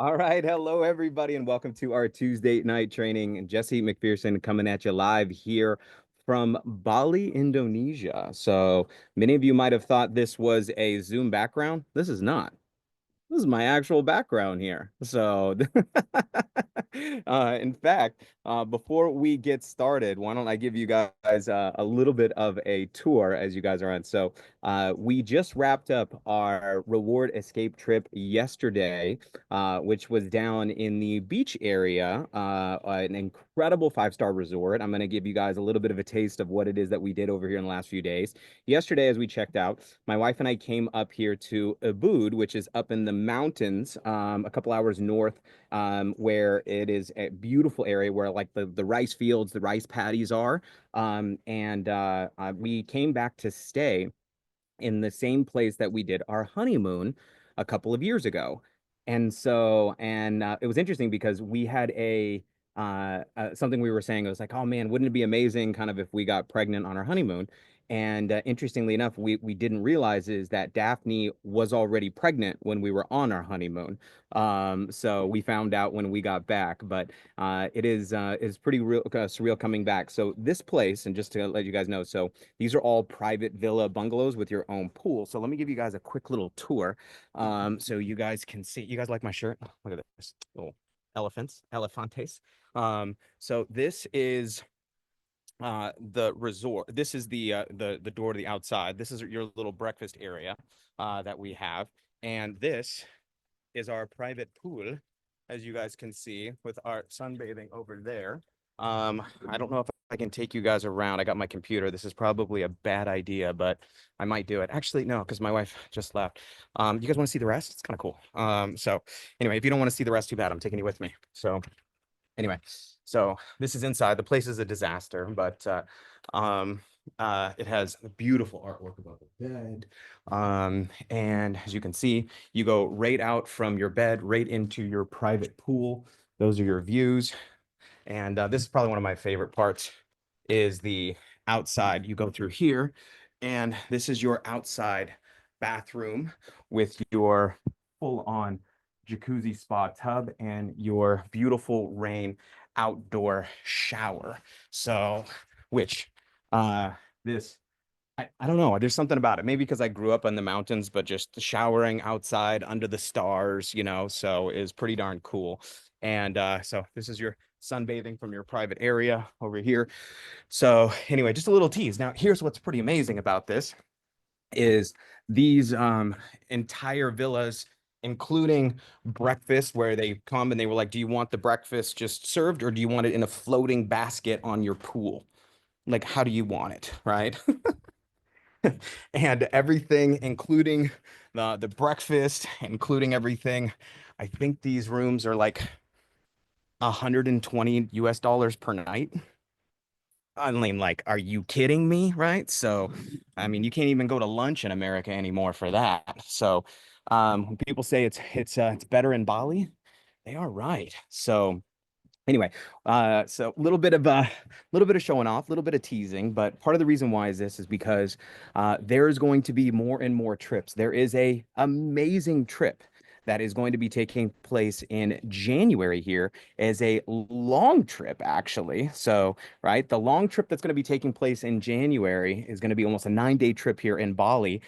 All right, hello everybody, and welcome to our Tuesday night training. And Jesse McPherson coming at you live here from Bali, Indonesia. So many of you might have thought this was a Zoom background. This is not. This is my actual background here. So, in fact, before we get started, why don't I give you guys a little bit of a tour as you guys are on. So, we just wrapped up our reward escape trip yesterday, which was down in the beach area, an incredible five-star resort. I'm going to give you guys a little bit of a taste of what it is that we did over here in the last few days. Yesterday, as we checked out, my wife and I came up here to Ubud, which is up in the mountains, a couple hours north, where it is a beautiful area where like the rice fields, the rice paddies are. And we came back to stay in the same place that we did our honeymoon a couple of years ago. And it was interesting because we had something we were saying. It was like, oh man, wouldn't it be amazing kind of if we got pregnant on our honeymoon? And interestingly enough, we didn't realize is that Daphne was already pregnant when we were on our honeymoon. So we found out when we got back, but it is pretty real surreal coming back. So this place, and just to let you guys know, so these are all private villa bungalows with your own pool. So let me give you guys a quick little tour, so you guys can see. You guys like my shirt? Look at this little elefantes. So this is the resort. This is the door to the outside. This is your little breakfast area that we have, and this is our private pool, as you guys can see, with our sunbathing over there. I don't know if I can take you guys around. I got my computer. This is probably a bad idea, but I might do it. Actually, no, because my wife just left. You guys want to see the rest? It's kind of cool. So anyway, if you don't want to see the rest, too bad. I'm taking you with me. So anyway, so this is inside. The place is a disaster, but it has beautiful artwork above the bed. And as you can see, you go right out from your bed, right into your private pool. Those are your views. And this is probably one of my favorite parts is the outside. You go through here, and this is your outside bathroom with your full-on jacuzzi spa tub and your beautiful rain outdoor shower. So, which this I don't know. There's something about it. Maybe because I grew up in the mountains, but just showering outside under the stars, so is pretty darn cool. And so this is your sunbathing from your private area over here. So anyway, just a little tease. Now, here's what's pretty amazing about this is these entire villas, including breakfast, where they come and they were like, do you want the breakfast just served or do you want it in a floating basket on your pool? Like, how do you want it, right? And everything, including the breakfast, including everything. I think these rooms are like 120 US dollars per night. I mean, like, are you kidding me? Right? So, I mean, you can't even go to lunch in America anymore for that. So, when people say it's better in Bali, they are right. So, anyway, so a little bit of showing off, a little bit of teasing, but part of the reason why is this is because there is going to be more and more trips. There is a amazing trip that is going to be taking place in January here as a long trip, actually. So, right, the long trip that's going to be taking place in January is going to be almost a 9-day trip here in Bali.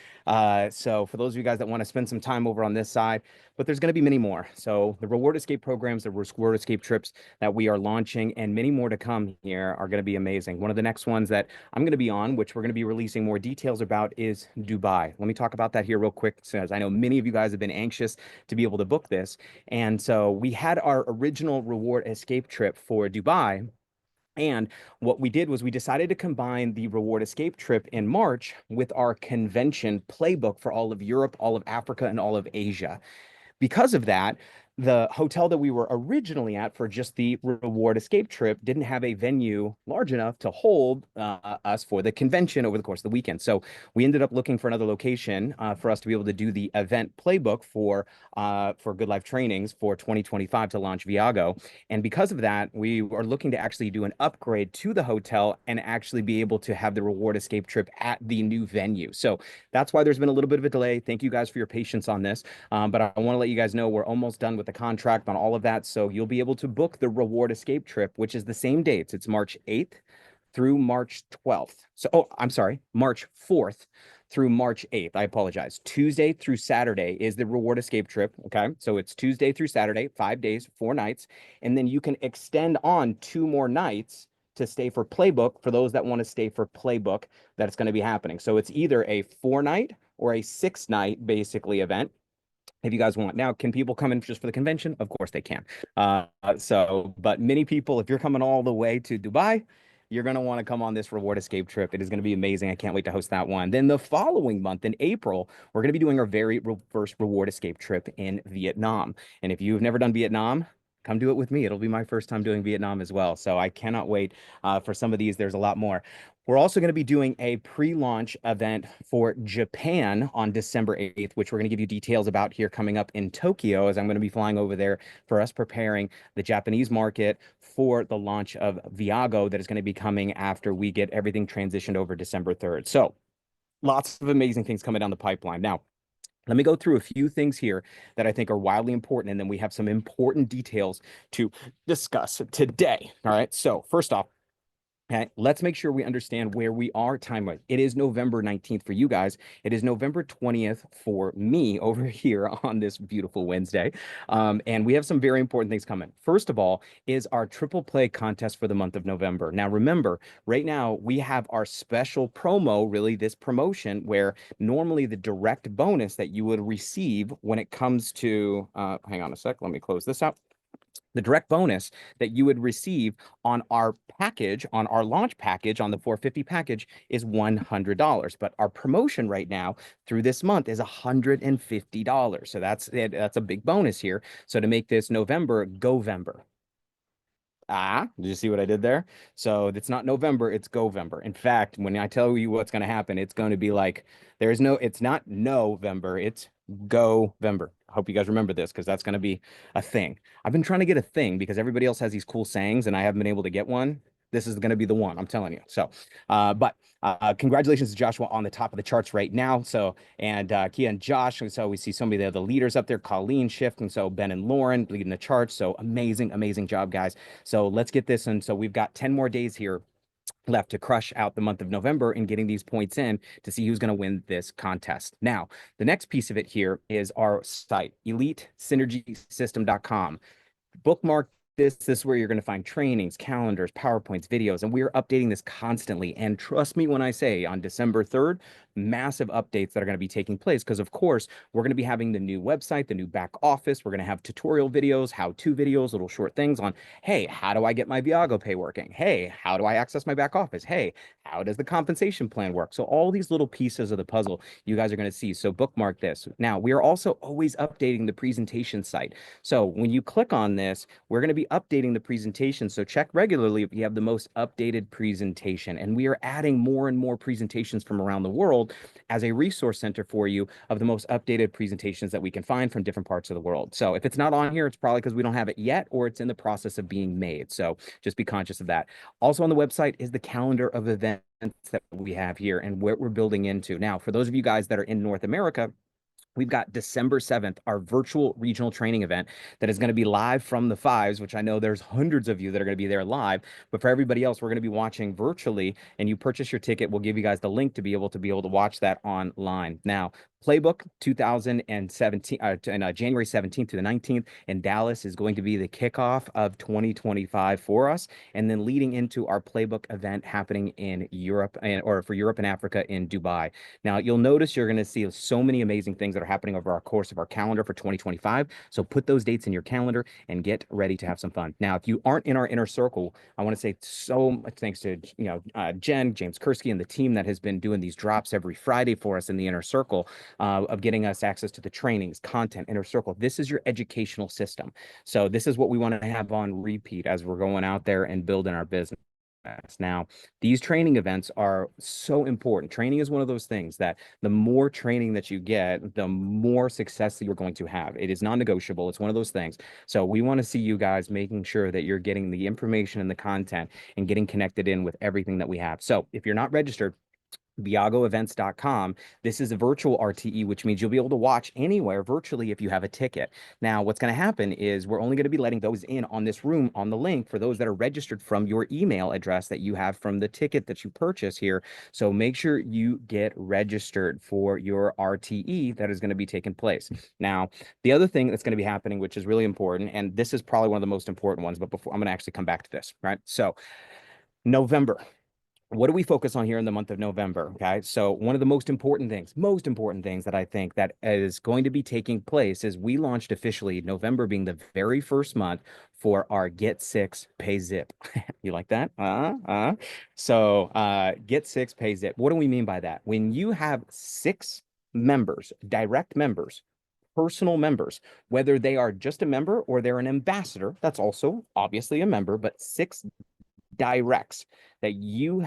So for those of you guys that want to spend some time over on this side, but there's going to be many more. So the reward escape programs, the reward escape trips that we are launching, and many more to come here are going to be amazing. One of the next ones that I'm going to be on, which we're going to be releasing more details about, is Dubai. Let me talk about that here real quick, since I know many of you guys have been anxious to be able to book this. And so we had our original reward escape trip for Dubai. And what we did was we decided to combine the reward escape trip in March with our convention playbook for all of Europe, all of Africa, and all of Asia. Because of that, the hotel that we were originally at for just the reward escape trip didn't have a venue large enough to hold us for the convention over the course of the weekend. So we ended up looking for another location for us to be able to do the event playbook for Good Life Trainings for 2025 to launch Viago. And because of that, we are looking to actually do an upgrade to the hotel and actually be able to have the reward escape trip at the new venue. So that's why there's been a little bit of a delay. Thank you guys for your patience on this. But I want to let you guys know we're almost done with with the contract on all of that. So you'll be able to book the reward escape trip, which is the same dates. It's March 8th through March 12th. So, oh, I'm sorry, March 4th through March 8th. I apologize. Tuesday through Saturday is the reward escape trip. Okay. So it's Tuesday through Saturday, 5 days, 4 nights. And then you can extend on 2 more nights to stay for playbook for those that want to stay for playbook that's going to be happening. So it's either a 4 night or a 6 night basically event if you guys want. Now, can people come in just for the convention? Of course they can. But many people, if you're coming all the way to Dubai, you're going to want to come on this reward escape trip. It is going to be amazing. I can't wait to host that one. Then the following month in April, we're going to be doing our very first reward escape trip in Vietnam. And if you've never done Vietnam, come do it with me. It'll be my first time doing Vietnam as well. So I cannot wait for some of these. There's a lot more. We're also going to be doing a pre-launch event for Japan on December 8th, which we're going to give you details about here coming up in Tokyo, as I'm going to be flying over there for us preparing the Japanese market for the launch of Viago that is going to be coming after we get everything transitioned over December 3rd. So lots of amazing things coming down the pipeline. Now, let me go through a few things here that I think are wildly important, and then we have some important details to discuss today. All right. So first off, okay, let's make sure we understand where we are time-wise. It is November 19th for you guys. It is November 20th for me over here on this beautiful Wednesday. And we have some very important things coming. First of all, is our triple play contest for the month of November. Now, remember, right now we have our special promo, really this promotion where normally the direct bonus that you would receive when it comes to, hang on a sec, let me close this out. The direct bonus that you would receive on our package, on our launch package, on the 450 package is $100. But our promotion right now through this month is $150. So that's a big bonus here. So to make this November, Govember. Did you see what I did there? So it's not November, it's Govember. In fact, when I tell you what's going to happen, it's going to be like it's not November, it's Govember. I hope you guys remember this because that's going to be a thing. I've been trying to get a thing because everybody else has these cool sayings and I haven't been able to get one. This is going to be the one, I'm telling you. So, but congratulations to Joshua on the top of the charts right now. So, and Kia and Josh. And so we see some of the leaders up there, Colleen Shift. And so Ben and Lauren leading the charts. So amazing, amazing job, guys. So let's get this. And so we've got 10 more days here left to crush out the month of November and getting these points in to see who's going to win this contest. Now, the next piece of it here is our site, elitesynergysystem.com. Bookmark this is where you're going to find trainings, calendars, PowerPoints, videos, and we are updating this constantly. And trust me when I say on December 3rd, massive updates that are going to be taking place because, of course, we're going to be having the new website, the new back office. We're going to have tutorial videos, how-to videos, little short things on, hey, how do I get my Viago pay working? Hey, how do I access my back office? Hey, how does the compensation plan work? So all these little pieces of the puzzle you guys are going to see. So bookmark this. Now, we are also always updating the presentation site. So when you click on this, we're going to be updating the presentation. So check regularly if you have the most updated presentation. And we are adding more and more presentations from around the world as a resource center for you of the most updated presentations that we can find from different parts of the world. So if it's not on here, it's probably because we don't have it yet or it's in the process of being made. So just be conscious of that. Also on the website is the calendar of events that we have here and what we're building into. Now, for those of you guys that are in North America, we've got December 7th, our virtual regional training event that is going to be live from the fives, which I know there's hundreds of you that are going to be there live. But for everybody else, we're going to be watching virtually. And you purchase your ticket, we'll give you guys the link to be able to watch that online. Now, Playbook 2017, January 17th to the 19th in Dallas is going to be the kickoff of 2025 for us. And then leading into our Playbook event happening in Europe or for Europe and Africa in Dubai. Now, you'll notice you're going to see so many amazing things that are happening over our course of our calendar for 2025. So put those dates in your calendar and get ready to have some fun. Now, if you aren't in our inner circle, I want to say so much thanks to Jen, James Kursky, and the team that has been doing these drops every Friday for us in the inner circle of getting us access to the trainings, content, inner circle. This is your educational system. So this is what we want to have on repeat as we're going out there and building our business. Now, these training events are so important. Training is one of those things that the more training that you get, the more success that you're going to have. It is non-negotiable. It's one of those things. So we want to see you guys making sure that you're getting the information and the content and getting connected in with everything that we have. So if you're not registered, viagoevents.com. This is a virtual RTE, which means you'll be able to watch anywhere virtually if you have a ticket. Now, what's going to happen is we're only going to be letting those in on this room on the link for those that are registered from your email address that you have from the ticket that you purchase here. So make sure you get registered for your RTE that is going to be taking place. Now, the other thing that's going to be happening, which is really important, and this is probably one of the most important ones, but before I'm going to actually come back to this, right? So November, what do we focus on here in the month of November? Okay. So one of the most important things that I think that is going to be taking place is we launched officially November being the very first month for our Get Six Pay Zip. You like that? Get Six Pay Zip. What do we mean by that? When you have six members, direct members, personal members, whether they are just a member or they're an ambassador, that's also obviously a member, but six directs that you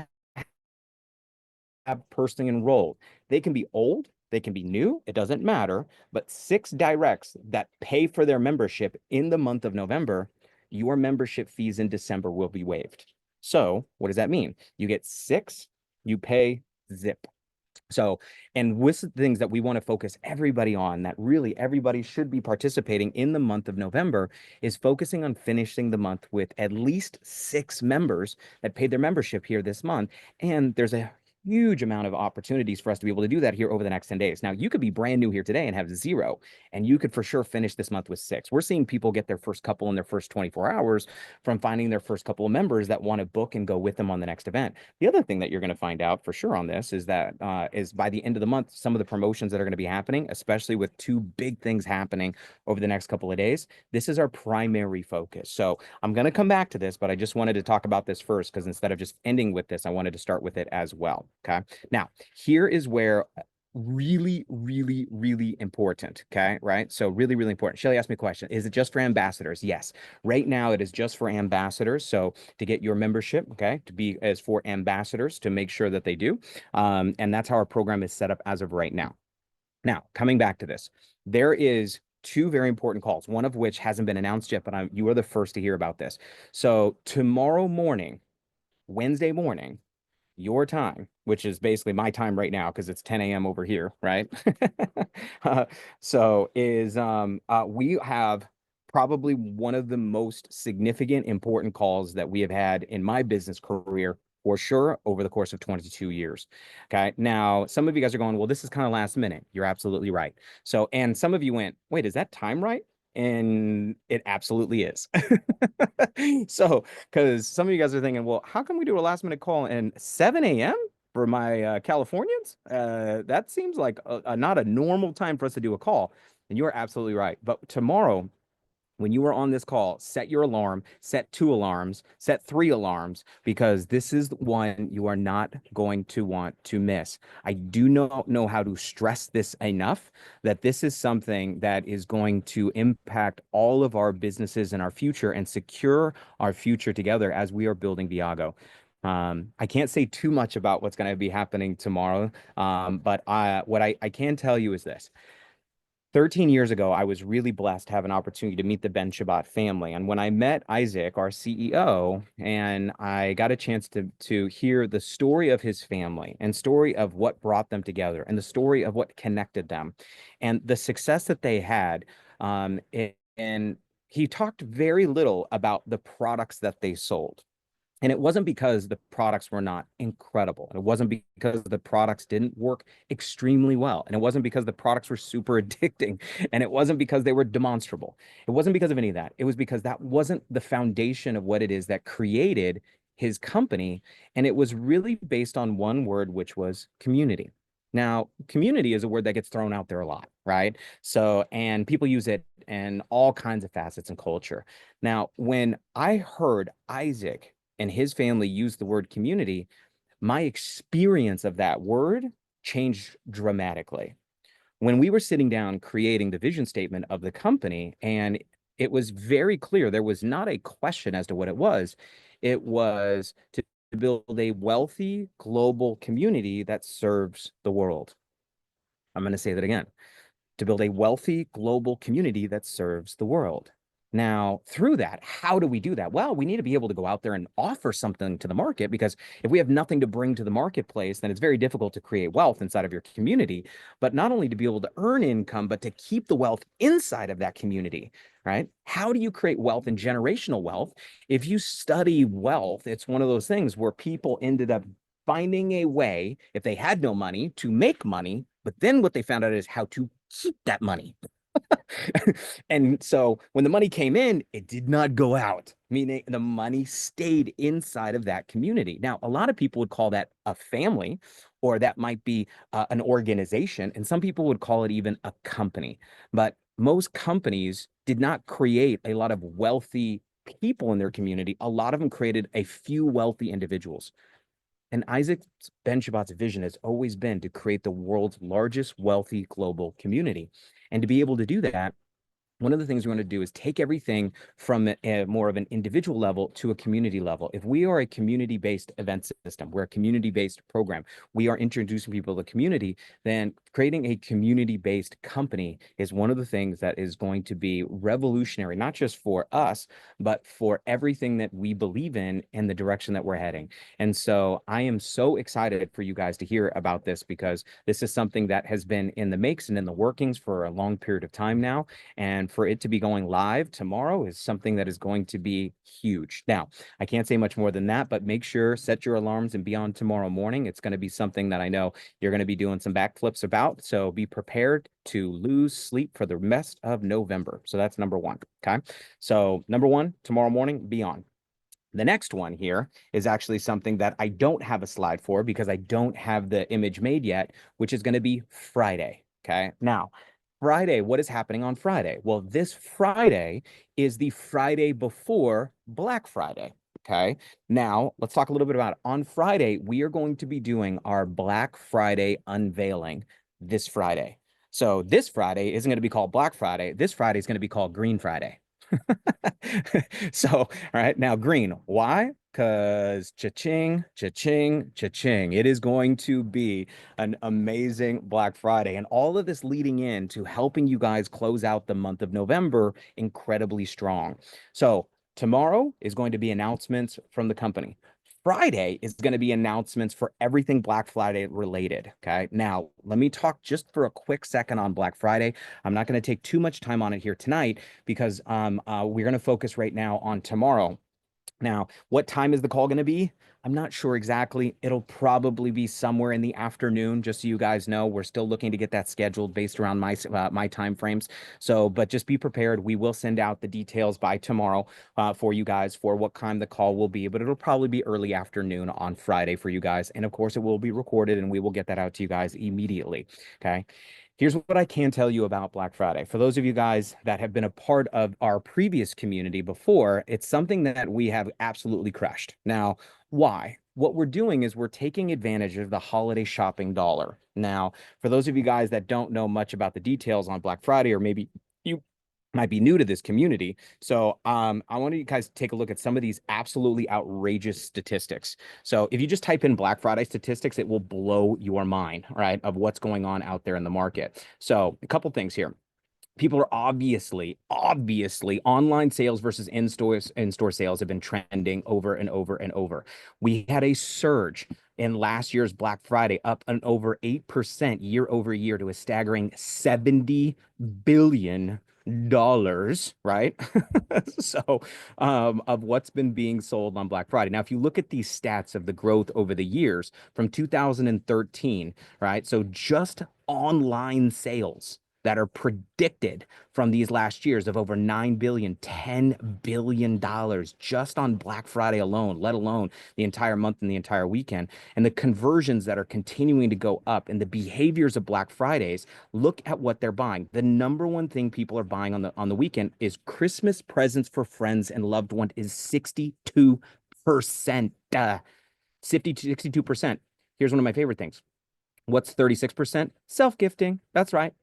have personally enrolled. They can be old, they can be new, it doesn't matter, but six directs that pay for their membership in the month of November, your membership fees in December will be waived. So, what does that mean? You get six, you pay zip. So, and with the things that we want to focus everybody on, that really everybody should be participating in the month of November, is focusing on finishing the month with at least six members that paid their membership here this month. And there's a huge amount of opportunities for us to be able to do that here over the next 10 days. Now, you could be brand new here today and have zero, and you could for sure finish this month with six. We're seeing people get their first couple in their first 24 hours from finding their first couple of members that want to book and go with them on the next event. The other thing that you're going to find out for sure on this is that is by the end of the month, some of the promotions that are going to be happening, especially with two big things happening over the next couple of days, this is our primary focus. So I'm going to come back to this, but I just wanted to talk about this first because instead of just ending with this, I wanted to start with it as well. Okay. Now, here is where really, really, really important. Okay. Right. So really, really important. Shelly asked me a question. Is it just for ambassadors? Yes. Right now, it is just for ambassadors. So to get your membership, okay, to be as for ambassadors to make sure that they do. And that's how our program is set up as of right now. Now, coming back to this, there is two very important calls, one of which hasn't been announced yet, but you are the first to hear about this. So tomorrow morning, Wednesday morning, your time, which is basically my time right now because it's 10 a.m. over here, right? We have probably one of the most significant, important calls that we have had in my business career for sure over the course of 22 years. Okay. Now, some of you guys are going, well, this is kind of last minute. You're absolutely right. So, and some of you went, wait, is that time right? And it absolutely is. So, because some of you guys are thinking, well, how can we do a last minute call and 7 a.m. for my Californians? That seems like not a normal time for us to do a call. And you are absolutely right. But tomorrow, when you are on this call, set your alarm, set two alarms, set three alarms, because this is one you are not going to want to miss. I do not know how to stress this enough that this is something that is going to impact all of our businesses and our future and secure our future together as we are building Viago. I can't say too much about what's going to be happening tomorrow, but what I can tell you is this. 13 years ago, I was really blessed to have an opportunity to meet the Ben Shabbat family. And when I met Isaac, our CEO, and I got a chance to hear the story of his family and story of what brought them together and the story of what connected them and the success that they had. And he talked very little about the products that they sold. And it wasn't because the products were not incredible. And it wasn't because the products didn't work extremely well. And it wasn't because the products were super addicting. And it wasn't because they were demonstrable. It wasn't because of any of that. It was because that wasn't the foundation of what it is that created his company. And it was really based on one word, which was community. Now, community is a word that gets thrown out there a lot, right? So, and people use it in all kinds of facets and culture. Now, when I heard Isaac and his family used the word community, my experience of that word changed dramatically. When we were sitting down creating the vision statement of the company, and it was very clear, there was not a question as to what it was. It was to build a wealthy global community that serves the world. I'm going to say that again. To build a wealthy global community that serves the world. Now, through that, how do we do that? Well, we need to be able to go out there and offer something to the market, because if we have nothing to bring to the marketplace, then it's very difficult to create wealth inside of your community. But not only to be able to earn income, but to keep the wealth inside of that community, right? How do you create wealth and generational wealth? If you study wealth, it's one of those things where people ended up finding a way, if they had no money, to make money. But then what they found out is how to keep that money. And so when the money came in, it did not go out, meaning the money stayed inside of that community. Now, a lot of people would call that a family, or that might be an organization, and some people would call it even a company. But most companies did not create a lot of wealthy people in their community. A lot of them created a few wealthy individuals. And Isaac Ben Shabbat's vision has always been to create the world's largest wealthy global community. And to be able to do that, one of the things we want to do is take everything from more of an individual level to a community level. If we are a community-based event system, we're a community-based program, we are introducing people to the community, then creating a community-based company is one of the things that is going to be revolutionary, not just for us, but for everything that we believe in and the direction that we're heading. And so I am so excited for you guys to hear about this, because this is something that has been in the makes and in the workings for a long period of time now. And for it to be going live tomorrow is something that is going to be huge. Now, I can't say much more than that, but make sure, set your alarms and be on tomorrow morning. It's going to be something that I know you're going to be doing some backflips about. So be prepared to lose sleep for the rest of November. So that's number one. Okay. So number one, tomorrow morning, be on. The next one here is actually something that I don't have a slide for because I don't have the image made yet, which is going to be Friday. Okay. Now, Friday, what is happening on Friday? Well, this Friday is the Friday before Black Friday. Okay. Now, let's talk a little bit about it. On Friday, we are going to be doing our Black Friday unveiling this Friday. So this Friday isn't going to be called Black Friday. This Friday is going to be called Green Friday. So, all right, now green. Why? Because cha-ching, cha-ching, cha-ching. It is going to be an amazing Black Friday. And all of this leading in to helping you guys close out the month of November incredibly strong. So tomorrow is going to be announcements from the company. Friday is going to be announcements for everything Black Friday related. Okay. Now, let me talk just for a quick second on Black Friday. I'm not going to take too much time on it here tonight because we're going to focus right now on tomorrow. Now, what time is the call going to be? I'm not sure exactly. It'll probably be somewhere in the afternoon, just so you guys know. We're still looking to get that scheduled based around my time frames. So, but just be prepared. We will send out the details by tomorrow for you guys for what time the call will be. But it'll probably be early afternoon on Friday for you guys. And of course, it will be recorded, and we will get that out to you guys immediately. Okay. Here's what I can tell you about Black Friday. For those of you guys that have been a part of our previous community before, it's something that we have absolutely crushed. Now, why? What we're doing is we're taking advantage of the holiday shopping dollar. Now, for those of you guys that don't know much about the details on Black Friday, or maybe you might be new to this community. So I want you guys to take a look at some of these absolutely outrageous statistics. So if you just type in Black Friday statistics, it will blow your mind, right, of what's going on out there in the market. So a couple things here. People are obviously online sales versus in-store sales have been trending over and over and over. We had a surge in last year's Black Friday, up an over 8% year over year to a staggering $70 billion, right? So, of what's been being sold on Black Friday. Now, if you look at these stats of the growth over the years from 2013, right? So just online sales that are predicted from these last years of over 9 billion, $10 billion just on Black Friday alone, let alone the entire month and the entire weekend. And the conversions that are continuing to go up and the behaviors of Black Fridays, look at what they're buying. The number one thing people are buying on the weekend is Christmas presents for friends and loved ones is 62%. 62%. Here's one of my favorite things. What's 36%? Self-gifting. That's right.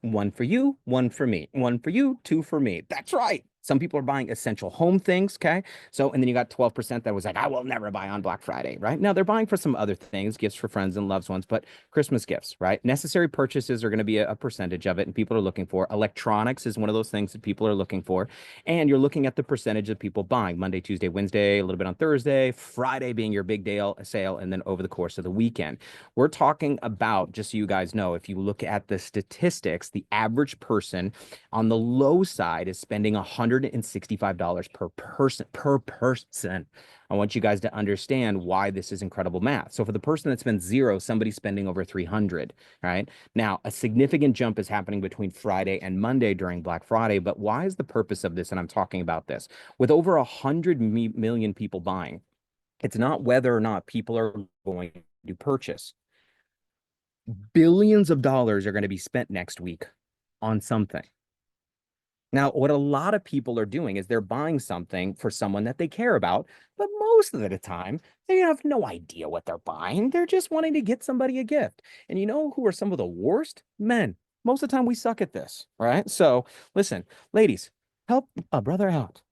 One for you, one for me. One for you, two for me. That's right. Some people are buying essential home things. Okay. So, and then you got 12% that was like, I will never buy on Black Friday, right? Now they're buying for some other things, gifts for friends and loved ones, but Christmas gifts, right? Necessary purchases are going to be a percentage of it, and people are looking for. Electronics is one of those things that people are looking for. And you're looking at the percentage of people buying Monday, Tuesday, Wednesday, a little bit on Thursday, Friday being your big day sale, and then over the course of the weekend. We're talking about, just so you guys know, if you look at the statistics, the average person on the low side is spending $165 per person per person. I want you guys to understand why this is incredible math. So for the person that spends zero, somebody's spending over 300, right? Now, a significant jump is happening between Friday and Monday during Black Friday, but why is the purpose of this? And I'm talking about this. With over 100 million people buying, it's not whether or not people are going to purchase. Billions of dollars are going to be spent next week on something. Now, what a lot of people are doing is they're buying something for someone that they care about, but most of the time, they have no idea what they're buying. They're just wanting to get somebody a gift. And you know who are some of the worst? Men. Most of the time, we suck at this, right? So, listen, ladies, help a brother out.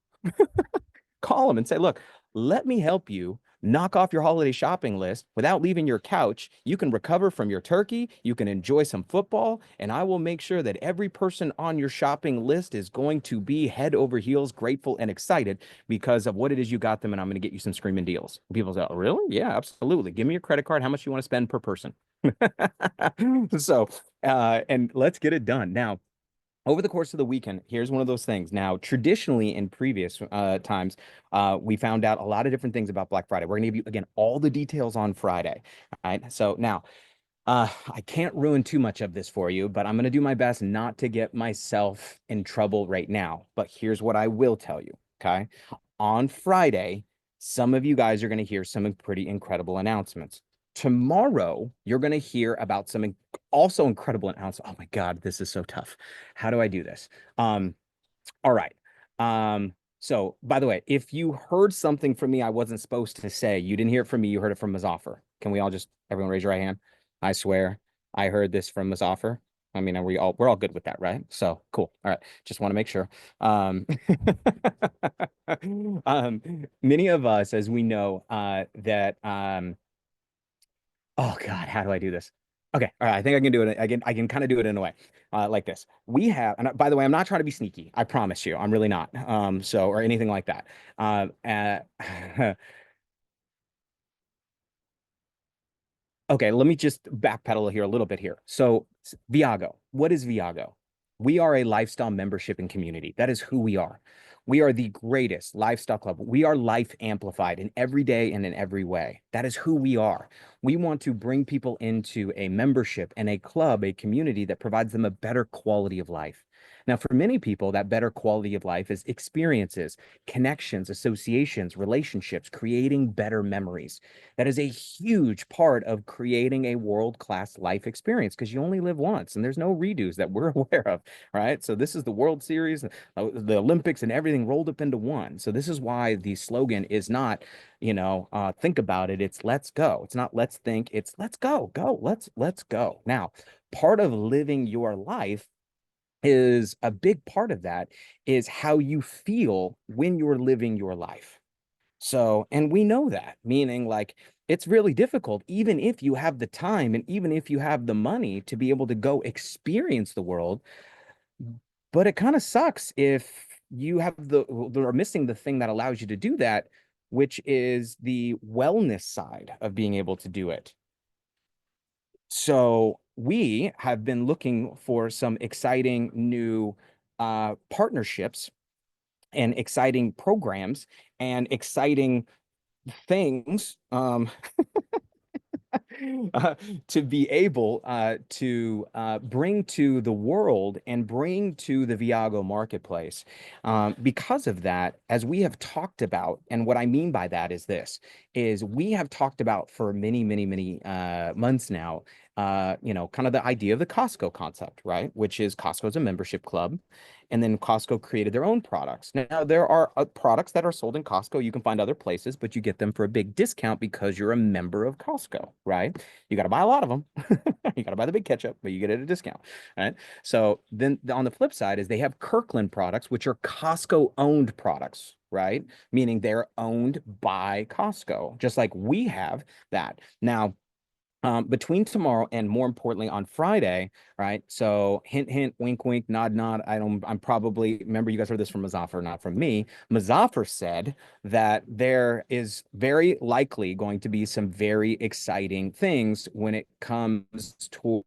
Call them and say, look, let me help you knock off your holiday shopping list without leaving your couch. You can recover from your turkey. You can enjoy some football. And I will make sure that every person on your shopping list is going to be head over heels, grateful and excited because of what it is you got them. And I'm going to get you some screaming deals. People say, oh, really? Yeah, absolutely. Give me your credit card. How much you want to spend per person? So, and let's get it done. Now, over the course of the weekend, here's one of those things. Now, traditionally in previous times, we found out a lot of different things about Black Friday. We're going to give you, again, all the details on Friday. All right. So now, I can't ruin too much of this for you, but I'm going to do my best not to get myself in trouble right now. But here's what I will tell you. Okay. On Friday, some of you guys are going to hear some pretty incredible announcements. Tomorrow, you're going to hear about some also incredible announcements. Oh my God, this is so tough. How do I do this? All right. So by the way, if you heard something from me I wasn't supposed to say, you didn't hear it from me, you heard it from Mazaffer. Can we all just everyone raise your right hand? I swear I heard this from Mazaffer. I mean, we're all good with that, right? So cool. All right. Just want to make sure. Many of us, as we know, that oh God, how do I do this? Okay, all right. I think I can do it. I can kind of do it in a way like this. We have, and by the way, I'm not trying to be sneaky. I promise you, I'm really not. So or anything like that. Okay, let me just backpedal here a little bit here. So, Viago, what is Viago? We are a lifestyle membership and community. That is who we are. We are the greatest lifestyle club. We are life amplified in every day and in every way. That is who we are. We want to bring people into a membership and a club, a community that provides them a better quality of life. Now, for many people, that better quality of life is experiences, connections, associations, relationships, creating better memories. That is a huge part of creating a world-class life experience because you only live once and there's no redos that we're aware of, right? So this is the World Series, the Olympics, and everything rolled up into one. So this is why the slogan is not, think about it. It's let's go. It's not let's think. It's let's go. Go. Let's go. Now, part of living your life is a big part of that is how you feel when you're living your life. So, and we know that, meaning like it's really difficult, even if you have the time and even if you have the money to be able to go experience the world. But it kind of sucks if you have are missing the thing that allows you to do that, which is the wellness side of being able to do it. So we have been looking for some exciting new partnerships and exciting programs and exciting things uh, to be able to bring to the world and bring to the Viago marketplace. Because of that, as we have talked about, and what I mean by that is this, is we have talked about for many, many, many months now, kind of the idea of the Costco concept, right? Which is Costco's a membership club. And then Costco created their own products. Now, there are products that are sold in Costco. You can find other places, but you get them for a big discount because you're a member of Costco, right? You got to buy a lot of them. You got to buy the big ketchup, but you get it at a discount, right? So then on the flip side is they have Kirkland products, which are Costco owned products, right? Meaning they're owned by Costco, just like we have that. Now, between tomorrow and more importantly on Friday, right? So hint, hint, wink, wink, nod, nod. I'm probably, remember you guys heard this from Mazafar, not from me. Mazafar said that there is very likely going to be some very exciting things when it comes towards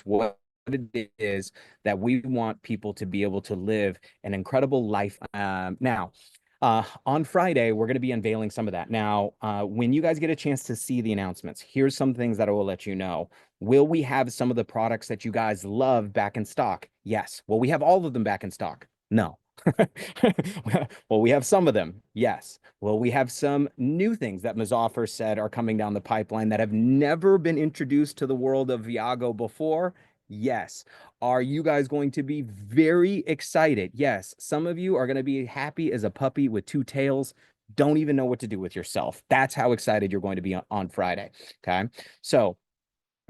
what it is that we want people to be able to live an incredible life. Now, on Friday, we're going to be unveiling some of that. Now, when you guys get a chance to see the announcements, here's some things that I will let you know. Will we have some of the products that you guys love back in stock? Yes. Will we have all of them back in stock? No. Well, we have some of them. Yes. Well, we have some new things that Mazafar said are coming down the pipeline that have never been introduced to the world of Viago before. Yes. Are you guys going to be very excited? Yes. Some of you are going to be happy as a puppy with two tails. Don't even know what to do with yourself. That's how excited you're going to be on Friday. Okay. So,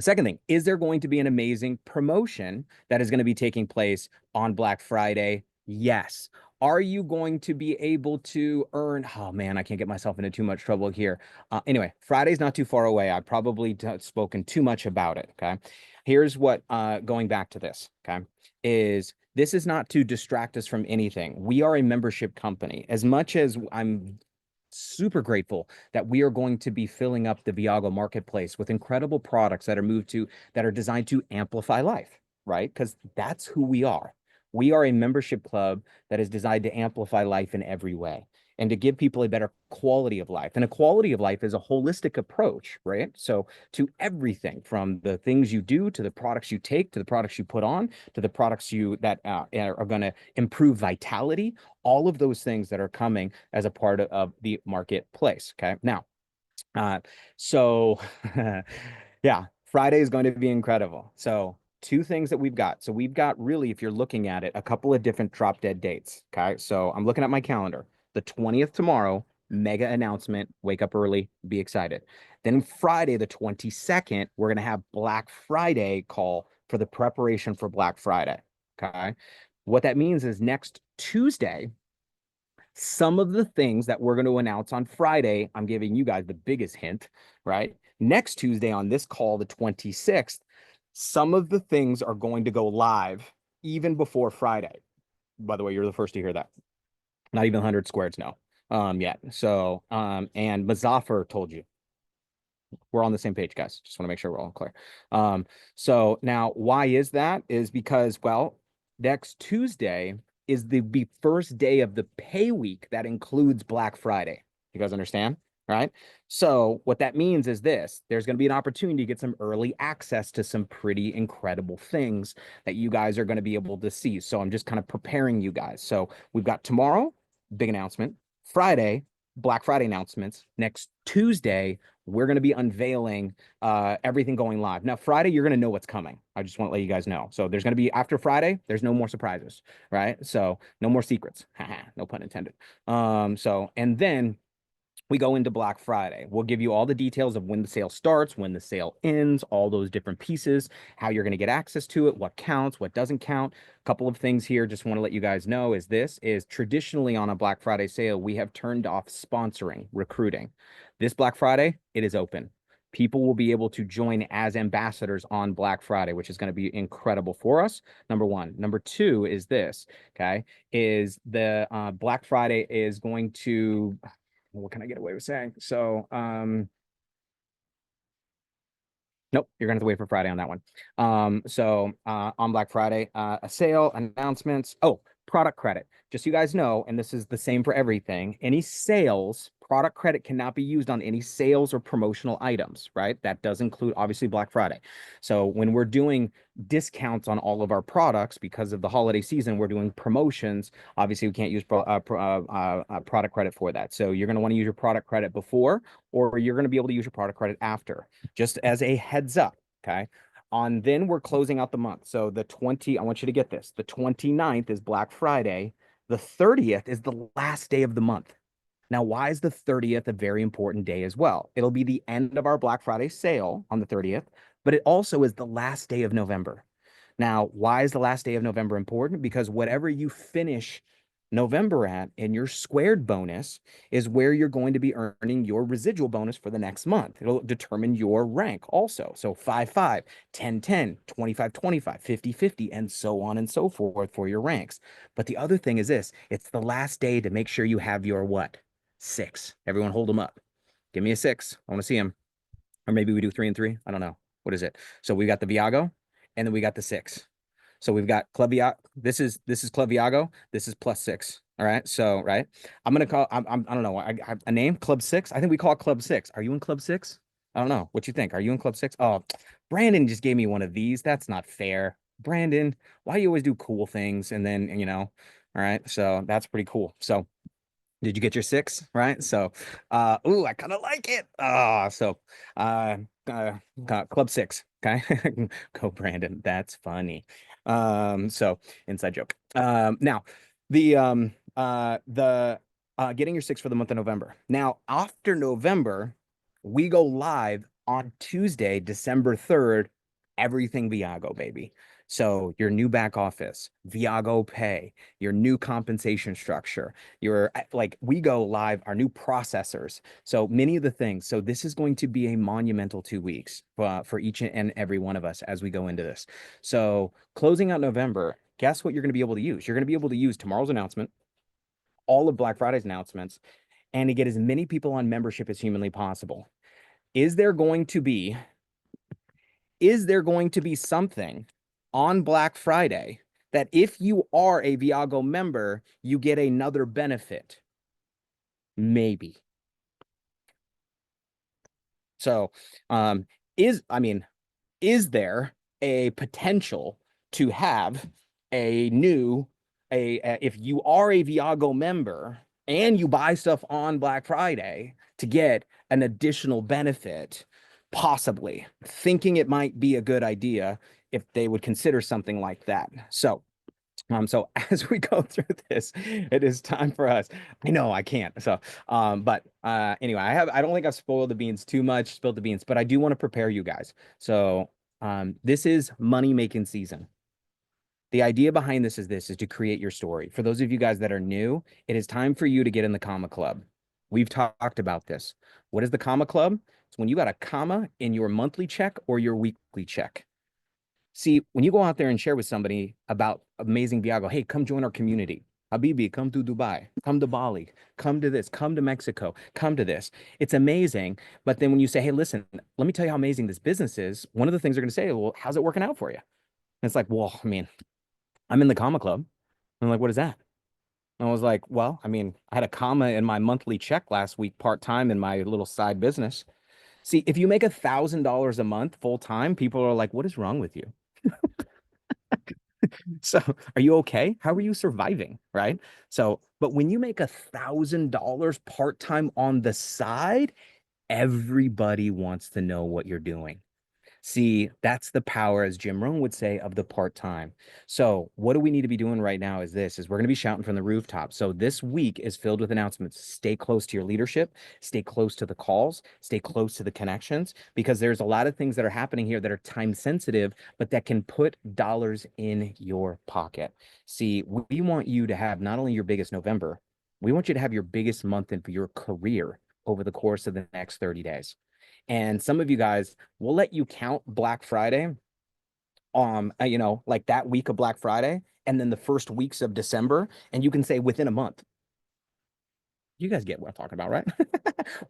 second thing, is there going to be an amazing promotion that is going to be taking place on Black Friday? Yes. Are you going to be able to earn? Oh man, I can't get myself into too much trouble here. Anyway, Friday's not too far away. I've probably spoken too much about it. Okay. Here's what, going back to this, okay, is this is not to distract us from anything. We are a membership company. As much as I'm super grateful that we are going to be filling up the Viago marketplace with incredible products that are designed to amplify life, right? Because that's who we are. We are a membership club that is designed to amplify life in every way and to give people a better quality of life. And a quality of life is a holistic approach, right? So to everything from the things you do to the products you take to the products you put on to the products you that are going to improve vitality, all of those things that are coming as a part of the marketplace. Okay. Now, uh, so yeah, Friday is going to be incredible. So two things that we've got. So we've got really, if you're looking at it, a couple of different drop dead dates. Okay. So I'm looking at my calendar. The 20th tomorrow, mega announcement, wake up early, be excited. Then Friday, the 22nd, we're going to have Black Friday call for the preparation for Black Friday. Okay. What that means is next Tuesday, some of the things that we're going to announce on Friday, I'm giving you guys the biggest hint, right? Next Tuesday on this call, the 26th, some of the things are going to go live even before Friday. By the way, you're the first to hear that. Not even 100 squares know yet. So, and Mazafar told you. We're on the same page, guys. Just want to make sure we're all clear. So now why is that? Is because, well, next Tuesday is the first day of the pay week that includes Black Friday. You guys understand? Right. So what that means is this, there's going to be an opportunity to get some early access to some pretty incredible things that you guys are going to be able to see. So I'm just kind of preparing you guys. So we've got tomorrow, big announcement, Friday, Black Friday announcements. Next Tuesday, we're going to be unveiling everything going live. Now, Friday, you're going to know what's coming. I just want to let you guys know. So there's going to be, after Friday, there's no more surprises, right? So no more secrets. No pun intended. And then we go into Black Friday. We'll give you all the details of when the sale starts, when the sale ends, all those different pieces, how you're going to get access to it, what counts, what doesn't count. A couple of things here, just want to let you guys know is this is traditionally on a Black Friday sale, we have turned off sponsoring, recruiting. This Black Friday, it is open. People will be able to join as ambassadors on Black Friday, which is going to be incredible for us. Number one. Number two is this, okay, is the Black Friday is going to, what can I get away with saying? So, nope, you're gonna have to wait for Friday on that one. On Black Friday, a sale announcements. Oh, product credit. Just so you guys know, and this is the same for everything, any sales, product credit cannot be used on any sales or promotional items, right? That does include obviously Black Friday. So when we're doing discounts on all of our products because of the holiday season, we're doing promotions. Obviously, we can't use product credit for that. So you're going to want to use your product credit before, or you're going to be able to use your product credit after, just as a heads up. Okay. On then we're closing out the month. So I want you to get this. The 29th is Black Friday. The 30th is the last day of the month. Now, why is the 30th a very important day as well? It'll be the end of our Black Friday sale on the 30th, but it also is the last day of November. Now, why is the last day of November important? Because whatever you finish November at in your squared bonus is where you're going to be earning your residual bonus for the next month. It'll determine your rank also. So 5-5, 10-10, 25-25, 50-50, and so on and so forth for your ranks. But the other thing is this, it's the last day to make sure you have your what? Six. Everyone hold them up. Give me a six. I want to see them. Or maybe we do 3 and 3. I don't know. What is it? So we got the Viago and then we got the six. So we've got Club Viago. This is Club Viago. This is +6. All right. So right. I'm gonna call I don't know. I have a name, Club Six. I think we call it Club Six. Are you in Club Six? I don't know. What you think? Are you in Club Six? Oh, Brandon just gave me one of these. That's not fair. Brandon, why do you always do cool things? And then, all right. So that's pretty cool. So did you get your six? Right. So, ooh, I kind of like it. Uh, uh, Club Six. Okay. Go, Brandon. That's funny. So inside joke. Now the getting your six for the month of November. Now, after November, we go live on Tuesday, December 3rd, everything Viago, baby. So your new back office, Viago Pay, your new compensation structure, your like we go live, our new processors. So many of the things. So this is going to be a monumental 2 weeks for each and every one of us as we go into this. So closing out November, guess what you're going to be able to use? You're going to be able to use tomorrow's announcement, all of Black Friday's announcements, and to get as many people on membership as humanly possible. Is there going to be is there going to be something on Black Friday that if you are a Viago member, you get another benefit? Maybe. So, is there a potential to have a new if you are a Viago member and you buy stuff on Black Friday to get an additional benefit, possibly thinking it might be a good idea if they would consider something like that. So as we go through this, it is time for us. I know I can't. But anyway, I don't think I've spoiled the beans too much, spilled the beans, but I do want to prepare you guys. So this is money making season. The idea behind this is to create your story. For those of you guys that are new, it is time for you to get in the comma club. We've talked about this. What is the comma club? It's when you got a comma in your monthly check or your weekly check. See, when you go out there and share with somebody about amazing Viago, hey, come join our community. Habibi, come to Dubai, come to Bali, come to this, come to Mexico, come to this. It's amazing. But then when you say, hey, listen, let me tell you how amazing this business is, one of the things they're going to say, well, how's it working out for you? And it's like, well, I'm in the comma club. I'm like, what is that? And I was like, well, I had a comma in my monthly check last week, part-time in my little side business. See, if you make $1,000 a month full-time, people are like, what is wrong with you? So are you okay? How are you surviving? Right. So, but when you make $1,000 part-time on the side, everybody wants to know what you're doing. See, that's the power, as Jim Rohn would say, of the part-time. So what do we need to be doing right now is we're going to be shouting from the rooftop. So this week is filled with announcements. Stay close to your leadership, stay close to the calls, stay close to the connections, because there's a lot of things that are happening here that are time sensitive, but that can put dollars in your pocket. See, we want you to have not only your biggest November, we want you to have your biggest month in your career over the course of the next 30 days. And some of you guys will let you count Black Friday, like that week of Black Friday, and then the first weeks of December, and you can say within a month. You guys get what I'm talking about, right?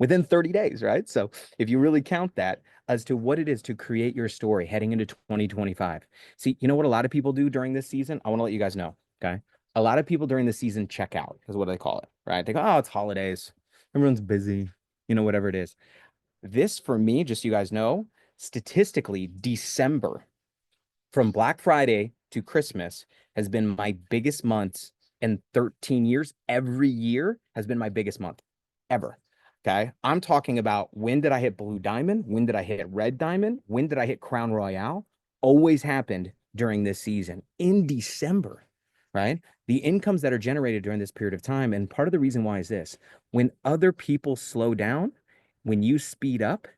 Within 30 days, right? So if you really count that as to what it is to create your story heading into 2025. See, you know what a lot of people do during this season? I want to let you guys know, okay? A lot of people during the season check out, is what they call it, right? They go, oh, it's holidays. Everyone's busy, whatever it is. This, for me, just so you guys know, statistically, December from Black Friday to Christmas has been my biggest months in 13 years. Every year has been my biggest month ever. Okay. I'm talking about when did I hit Blue Diamond? When did I hit Red Diamond? When did I hit Crown Royale? Always happened during this season in December, right? The incomes that are generated during this period of time. And part of the reason why is this: when other people slow down, when you speed up,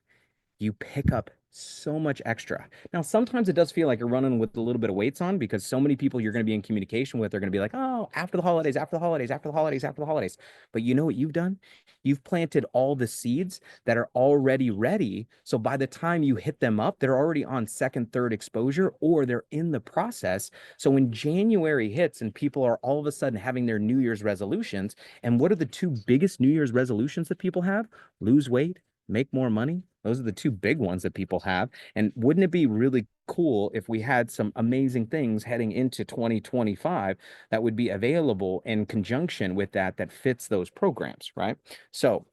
you pick up so much extra. Now, sometimes it does feel like you're running with a little bit of weights on because so many people you're going to be in communication with are going to be like, oh, after the holidays, after the holidays, after the holidays, after the holidays. But you know what you've done? You've planted all the seeds that are already ready. So by the time you hit them up, they're already on second, third exposure, or they're in the process. So when January hits and people are all of a sudden having their New Year's resolutions, and what are the two biggest New Year's resolutions that people have? Lose weight, make more money. Those are the two big ones that people have. And wouldn't it be really cool if we had some amazing things heading into 2025 that would be available in conjunction with that fits those programs, right? So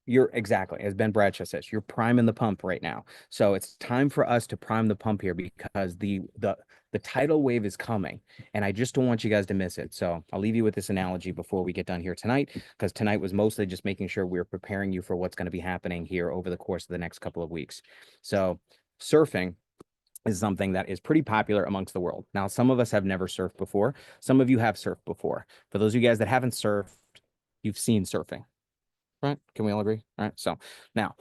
you're exactly, as Ben Bradshaw says, you're priming the pump right now. So it's time for us to prime the pump here because the tidal wave is coming, and I just don't want you guys to miss it. So I'll leave you with this analogy before we get done here tonight, because tonight was mostly just making sure we're preparing you for what's going to be happening here over the course of the next couple of weeks. So surfing is something that is pretty popular amongst the world. Now, some of us have never surfed before. Some of you have surfed before. For those of you guys that haven't surfed, you've seen surfing, right? Can we all agree? All right. So now,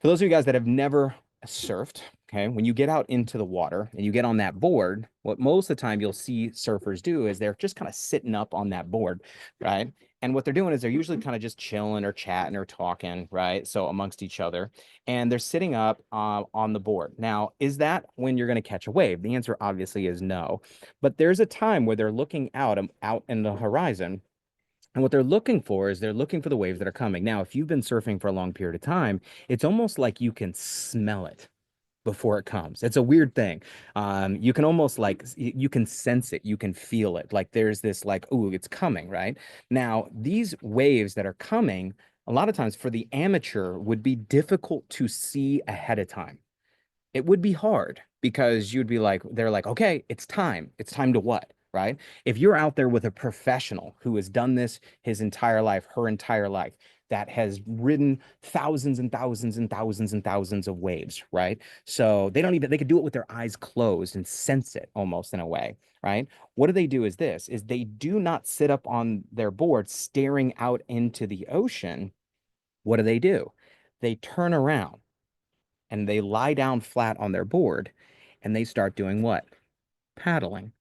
for those of you guys that have never surfed, okay, when you get out into the water and you get on that board, what most of the time you'll see surfers do is they're just kind of sitting up on that board, right? And what they're doing is they're usually kind of just chilling or chatting or talking, right? So amongst each other, and they're sitting up on the board. Now, is that when you're going to catch a wave? The answer obviously is no. But there's a time where they're looking out in the horizon, and what they're looking for is they're looking for the waves that are coming. Now, if you've been surfing for a long period of time, it's almost like you can smell it before it comes. It's a weird thing. You can almost like you can sense it, you can feel it. Like there's this like, oh, it's coming, right? Now, these waves that are coming, a lot of times for the amateur would be difficult to see ahead of time. It would be hard because you'd be like, they're like, okay, it's time. It's time to what? Right? If you're out there with a professional who has done this his entire life, her entire life, that has ridden thousands and thousands and thousands and thousands of waves, right? So they could do it with their eyes closed and sense it almost in a way, right? What do they do is they do not sit up on their board staring out into the ocean. What do? They turn around and they lie down flat on their board and they start doing what? Paddling.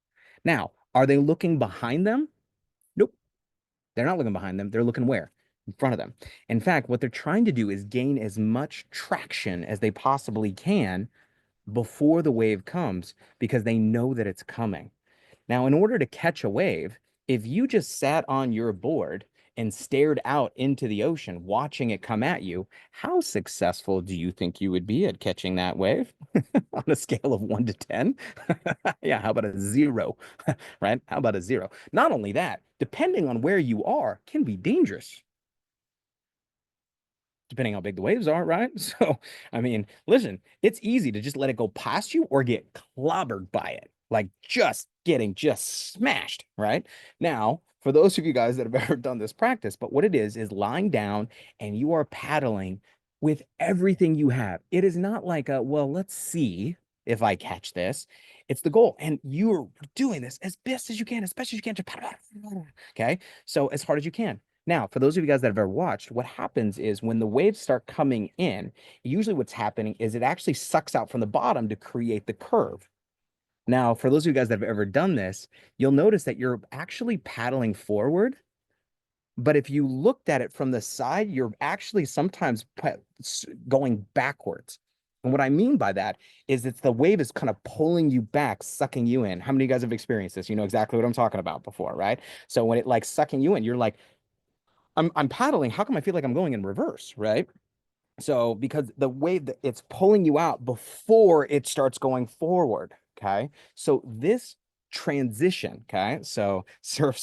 Now, are they looking behind them? Nope. They're not looking behind them. They're looking where? In front of them. In fact, what they're trying to do is gain as much traction as they possibly can before the wave comes because they know that it's coming. Now, in order to catch a wave, if you just sat on your board and stared out into the ocean, watching it come at you, how successful do you think you would be at catching that wave on a scale of 1 to 10? Yeah, how about a zero? Right? How about a zero? Not only that, depending on where you are, can be dangerous depending how big the waves are, right? So, I mean, listen, it's easy to just let it go past you or get clobbered by it, like just getting just smashed, right? Now, for those of you guys that have ever done this practice, but what it is lying down and you are paddling with everything you have. It is not like a, well, let's see if I catch this. It's the goal. And you're doing this as best as you can, as best as you can. Okay. So as hard as you can. Now, for those of you guys that have ever watched, what happens is when the waves start coming in, usually what's happening is it actually sucks out from the bottom to create the curve. Now, for those of you guys that have ever done this, you'll notice that you're actually paddling forward. But if you looked at it from the side, you're actually sometimes going backwards. And what I mean by that is it's the wave is kind of pulling you back, sucking you in. How many of you guys have experienced this? You know exactly what I'm talking about before, right? So when it like sucking you in, you're like, I'm paddling. How come I feel like I'm going in reverse, right? So because the way that it's pulling you out before it starts going forward. Okay. So this transition. Okay. So swag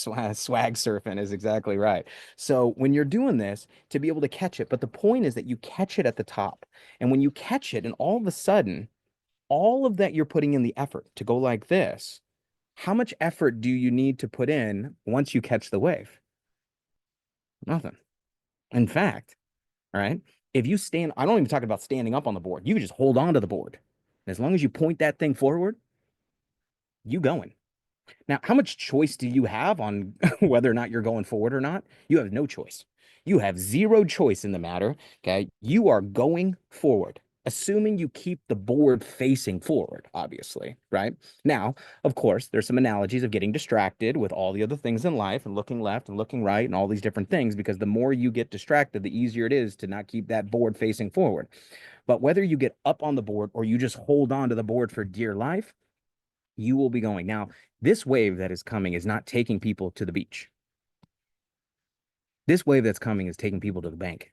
surfing is exactly right. So when you're doing this, to be able to catch it, but the point is that you catch it at the top. And when you catch it, and all of a sudden, all of that you're putting in the effort to go like this, how much effort do you need to put in once you catch the wave? Nothing. In fact, all right, if you stand, I don't even talk about standing up on the board. You can just hold on to the board. And as long as you point that thing forward, you going. Now, how much choice do you have on whether or not you're going forward or not? You have no choice. You have zero choice in the matter. Okay. You are going forward, assuming you keep the board facing forward, obviously. Right. Now, of course, there's some analogies of getting distracted with all the other things in life and looking left and looking right and all these different things, because the more you get distracted, the easier it is to not keep that board facing forward. But whether you get up on the board or you just hold on to the board for dear life, you will be going. Now, this wave that is coming is not taking people to the beach. This wave that's coming is taking people to the bank.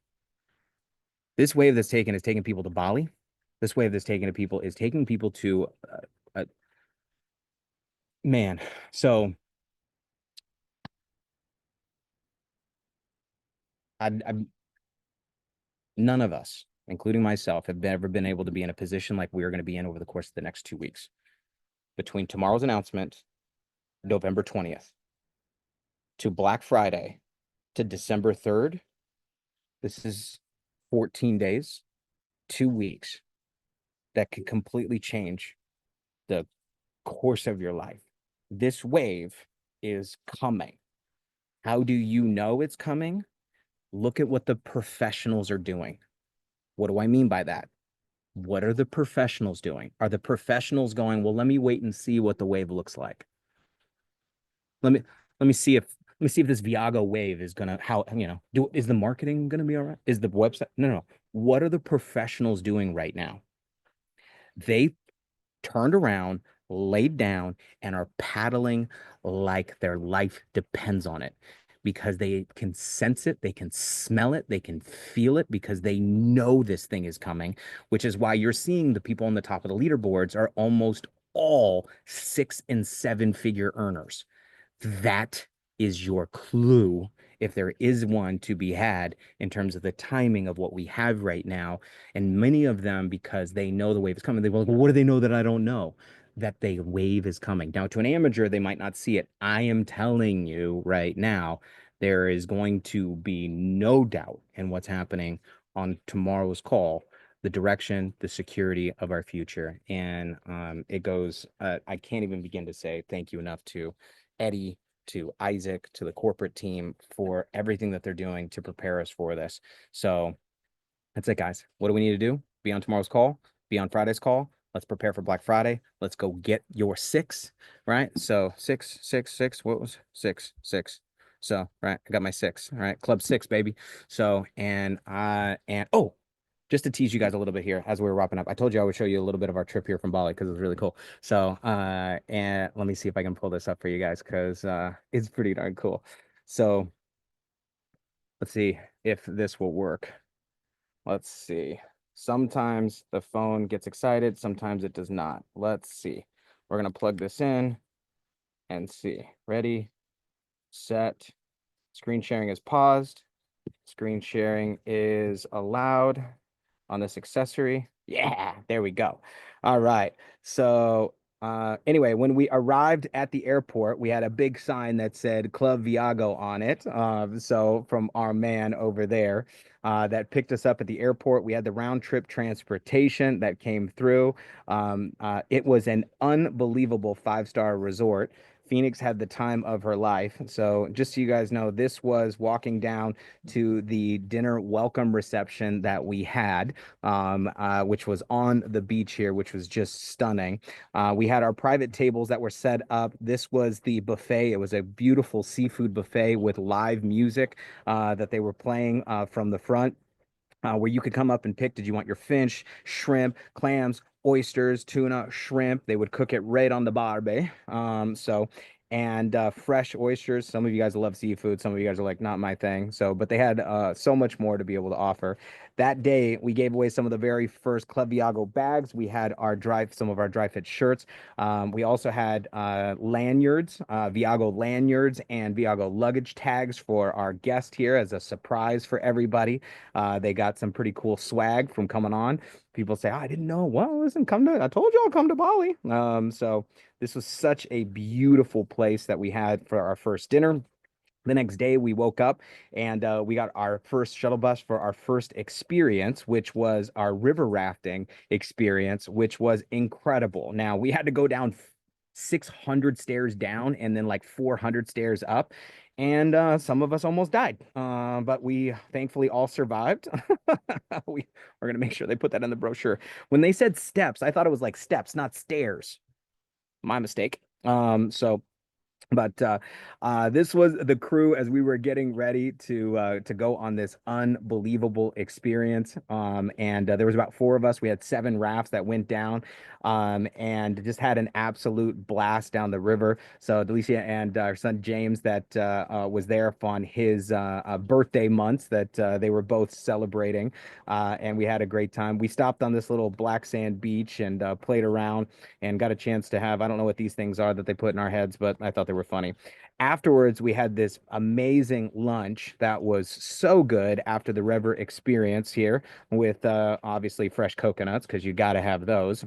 This wave that's taken is taking people to Bali. This wave that's taking to people is taking people to man. So I none of us, including myself, have ever been able to be in a position like we are going to be in over the course of the next 2 weeks. Between tomorrow's announcement, November 20th, to Black Friday, to December 3rd, this is 14 days, 2 weeks that could completely change the course of your life. This wave is coming. How do you know it's coming? Look at what the professionals are doing. What do I mean by that? What are the professionals doing? Are the professionals going, well, let me wait and see what the wave looks like? Let me let me see if let me see if this Viago wave is gonna how is the marketing gonna be all right? Is the website no. What are the professionals doing right now? They turned around, laid down, and are paddling like their life depends on it, because they can sense it, they can smell it, they can feel it, because they know this thing is coming, which is why you're seeing the people on the top of the leaderboards are almost all 6 and 7 figure earners. That is your clue, if there is one to be had, in terms of the timing of what we have right now. And many of them, because they know the wave is coming, they will go, well, what do they know that I don't know? That the wave is coming. Now, to an amateur, they might not see it. I am telling you right now, there is going to be no doubt in what's happening on tomorrow's call, the direction, the security of our future. And it goes, I can't even begin to say thank you enough to Eddie, to Isaac, to the corporate team for everything that they're doing to prepare us for this. So that's it, guys. What do we need to do? Be on tomorrow's call, be on Friday's call. Let's prepare for Black Friday. Let's go get your six, right? So six, six, six. What was six, six? So, right, I got my six. All right, Club Six, baby. So, and oh, just to tease you guys a little bit here as we were wrapping up, I told you I would show you a little bit of our trip here from Bali because it was really cool. So, and let me see if I can pull this up for you guys because it's pretty darn cool. So, let's see if this will work. Let's see. Sometimes the phone gets excited, sometimes it does not. Let's see. We're going to plug this in and see. Ready, set. Screen sharing is paused. Screen sharing is allowed on this accessory. Yeah, there we go. All right. So anyway, when we arrived at the airport, we had a big sign that said Club Viago on it. So from our man over there that picked us up at the airport, we had the round trip transportation that came through. It was an unbelievable 5-star resort. Phoenix had the time of her life. So just so you guys know, this was walking down to the dinner welcome reception that we had, which was on the beach here, which was just stunning. We had our private tables that were set up. This was the buffet. It was a beautiful seafood buffet with live music that they were playing from the front. Where you could come up and pick, did you want your fish, shrimp, clams, oysters, tuna, shrimp? They would cook it right on the barbie. and fresh oysters. Some of you guys love seafood. Some of you guys are like, not my thing. So, but they had so much more to be able to offer. That day, we gave away some of the very first Club Viago bags. We had some of our dry fit shirts. We also had lanyards, Viago lanyards, and Viago luggage tags for our guest here as a surprise for everybody. They got some pretty cool swag from coming on. People say, oh, I didn't know. Well, listen, I told you I'll come to Bali. So this was such a beautiful place that we had for our first dinner. The next day, we woke up and we got our first shuttle bus for our first experience, which was our river rafting experience, which was incredible. Now, we had to go down 600 stairs down and then like 400 stairs up. And some of us almost died, but we thankfully all survived. We are going to make sure they put that in the brochure. When they said steps, I thought it was like steps, not stairs. My mistake. But this was the crew as we were getting ready to go on this unbelievable experience. And there was about four of us. We had seven rafts that went down, and just had an absolute blast down the river. So Delicia and our son James that was there on his birthday month that they were both celebrating, and we had a great time. We stopped on this little black sand beach and played around and got a chance to have, I don't know what these things are that they put in our heads, but I thought they were funny. Afterwards, we had this amazing lunch that was so good after the river experience here with obviously fresh coconuts because you got to have those.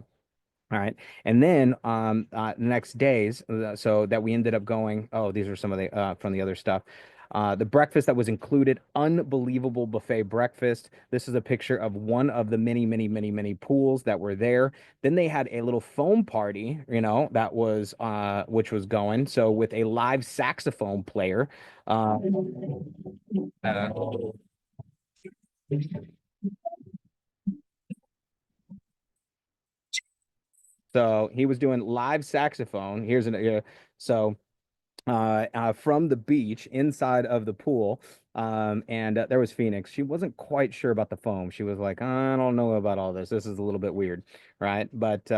All right. And then the next days, so that we ended up going, oh, these are some of the from the other stuff. The breakfast that was included, unbelievable buffet breakfast. This is a picture of one of the many, many, many, many pools that were there. Then they had a little foam party, that was which was going. So with a live saxophone player. Uh, uh, so he was doing live saxophone. So from the beach inside of the pool. And there was Phoenix. She wasn't quite sure about the foam. She was like, I don't know about all this. This is a little bit weird, right? But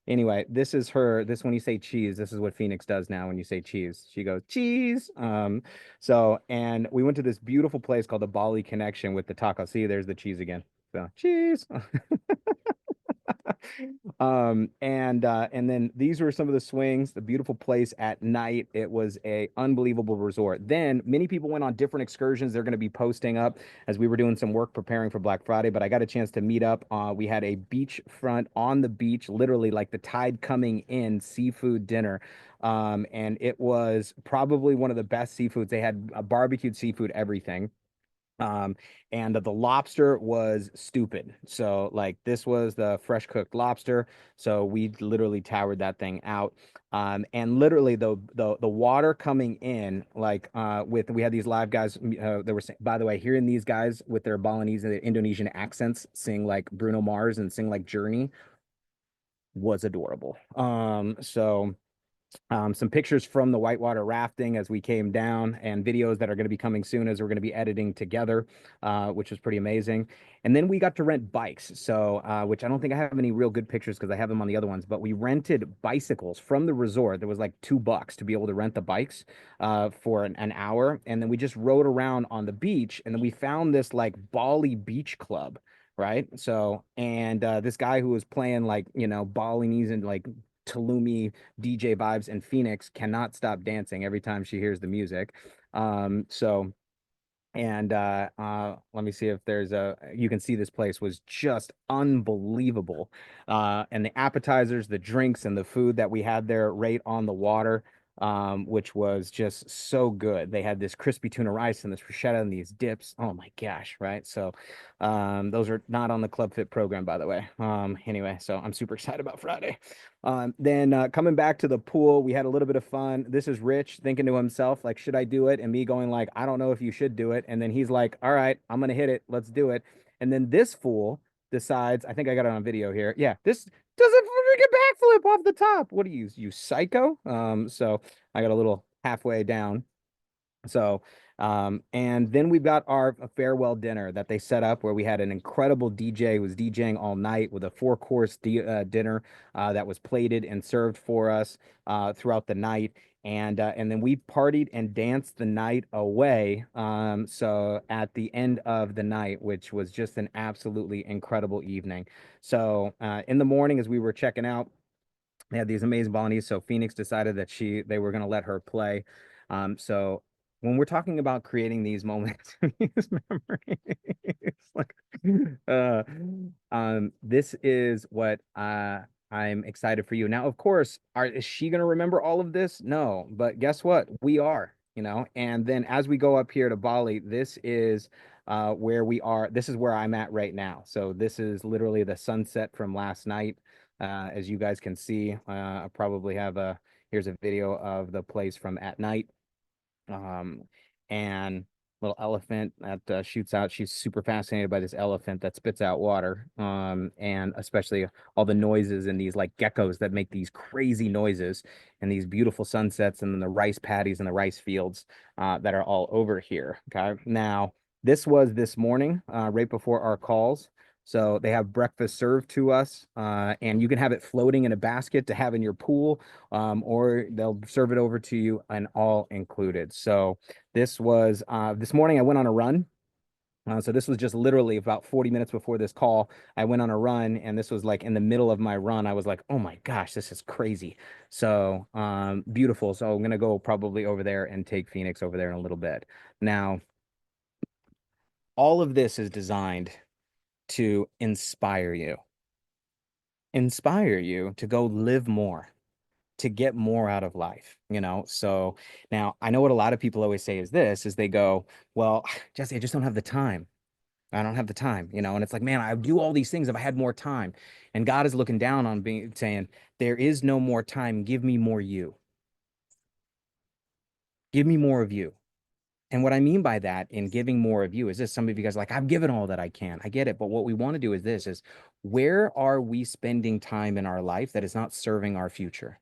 anyway, this is her. This when you say cheese, this is what Phoenix does now when you say cheese. She goes, cheese. And we went to this beautiful place called the Bali Connection with the taco. See, there's the cheese again. So cheese. And then these were some of the swings, the beautiful place at night. It was a unbelievable resort. Then many people went on different excursions. They're going to be posting up as we were doing some work preparing for Black Friday, but I got a chance to meet up. We had a beach front on the beach, literally like the tide coming in seafood dinner. And it was probably one of the best seafoods. They had a barbecued seafood, everything. Um, and the lobster was stupid. So like this was the fresh cooked lobster. So we literally towered that thing out. And literally the water coming in, like we had these live guys that were saying, by the way, hearing these guys with their Balinese and their Indonesian accents sing like Bruno Mars and sing like Journey was adorable. Some pictures from the whitewater rafting as we came down, and videos that are going to be coming soon as we're going to be editing together, which was pretty amazing. And then we got to rent bikes. So, which I don't think I have any real good pictures because I have them on the other ones, but we rented bicycles from the resort. There was like $2 to be able to rent the bikes for an hour. And then we just rode around on the beach. And then we found this like Bali Beach Club. Right. So, and this guy who was playing like, Balinese and like Tulumi DJ vibes, and Phoenix cannot stop dancing every time she hears the music. So and let me see if there's you can see this place was just unbelievable. And the appetizers, the drinks, and the food that we had there right on the water, which was just so good. They had this crispy tuna rice and this bruschetta and these dips. Oh my gosh, right? So those are not on the Club Fit program, by the way. Anyway, so I'm super excited about Friday. Then coming back to the pool, we had a little bit of fun. This is Rich thinking to himself, like, should I do it? And me going like, I don't know if you should do it. And then he's like, all right, I'm gonna hit it. Let's do it. And then this fool decides, I think I got it on video here. Yeah, this does a freaking backflip off the top. What do you psycho? So I got a little halfway down. So, and then we got our farewell dinner that they set up where we had an incredible DJ who was DJing all night with a four-course dinner that was plated and served for us throughout the night. And then we partied and danced the night away. So at the end of the night, which was just an absolutely incredible evening. So in the morning, as we were checking out, they had these amazing bolognese. So Phoenix decided that they were going to let her play. So when we're talking about creating these moments, these memories, like, uh, this is what I'm excited for you. Now, of course, is she going to remember all of this? No, but guess what? We are, you know. And then as we go up here to Bali, this is where we are. This is where I'm at right now. So this is literally the sunset from last night. As you guys can see, I probably have here's a video of the place from at night. Um, and little elephant that shoots out. She's super fascinated by this elephant that spits out water. And especially all the noises and these like geckos that make these crazy noises and these beautiful sunsets and then the rice paddies and the rice fields that are all over here. Okay. Now, this was this morning, right before our calls. So they have breakfast served to us, and you can have it floating in a basket to have in your pool, or they'll serve it over to you and all included. So this was this morning I went on a run. So this was just literally about 40 minutes before this call. I went on a run, and this was like in the middle of my run. I was like, oh my gosh, this is crazy. So beautiful. So I'm gonna go probably over there and take Phoenix over there in a little bit. Now, all of this is designed to inspire you to go live more, to get more out of life, you know? So now I know what a lot of people always say is this, is they go, well, Jesse, I just don't have the time. I don't have the time, you know? And it's like, man, I would do all these things if I had more time. And God is looking down on being saying, there is no more time. Give me more you. Give me more of you. And what I mean by that in giving more of you is this, some of you guys are like, I've given all that I can. I get it. But what we want to do is this is where are we spending time in our life that is not serving our future?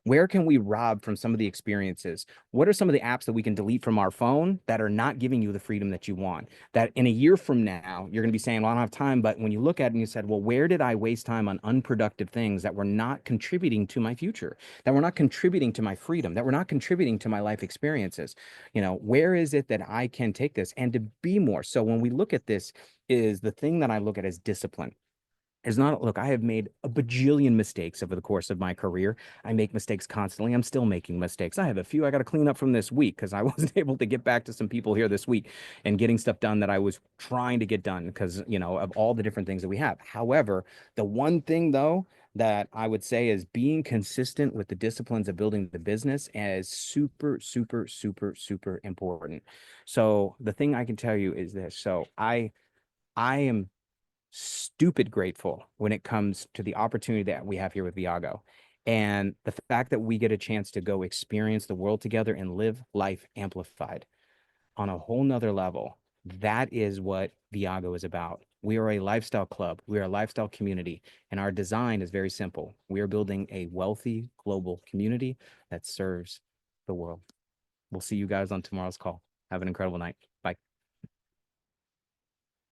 Where can we rob from some of the experiences? What are some of the apps that we can delete from our phone that are not giving you the freedom that you want? That in a year from now, you're going to be saying, well, I don't have time. But when you look at it and you said, well, where did I waste time on unproductive things that were not contributing to my future, that were not contributing to my freedom, that were not contributing to my life experiences? You know, where is it that I can take this and to be more? So when we look at this, is the thing that I look at as discipline is not, look, I have made a bajillion mistakes over the course of my career. I make mistakes constantly. I'm still making mistakes. I have a few I got to clean up from this week because I wasn't able to get back to some people here this week and getting stuff done that I was trying to get done because, you know, of all the different things that we have. However, the one thing though that I would say is being consistent with the disciplines of building the business is super, super, super, super important. So the thing I can tell you is this. So I am stupid grateful when it comes to the opportunity that we have here with Viago. And the fact that we get a chance to go experience the world together and live life amplified on a whole nother level. That is what Viago is about. We are a lifestyle club. We are a lifestyle community. And our design is very simple. We are building a wealthy global community that serves the world. We'll see you guys on tomorrow's call. Have an incredible night. Bye.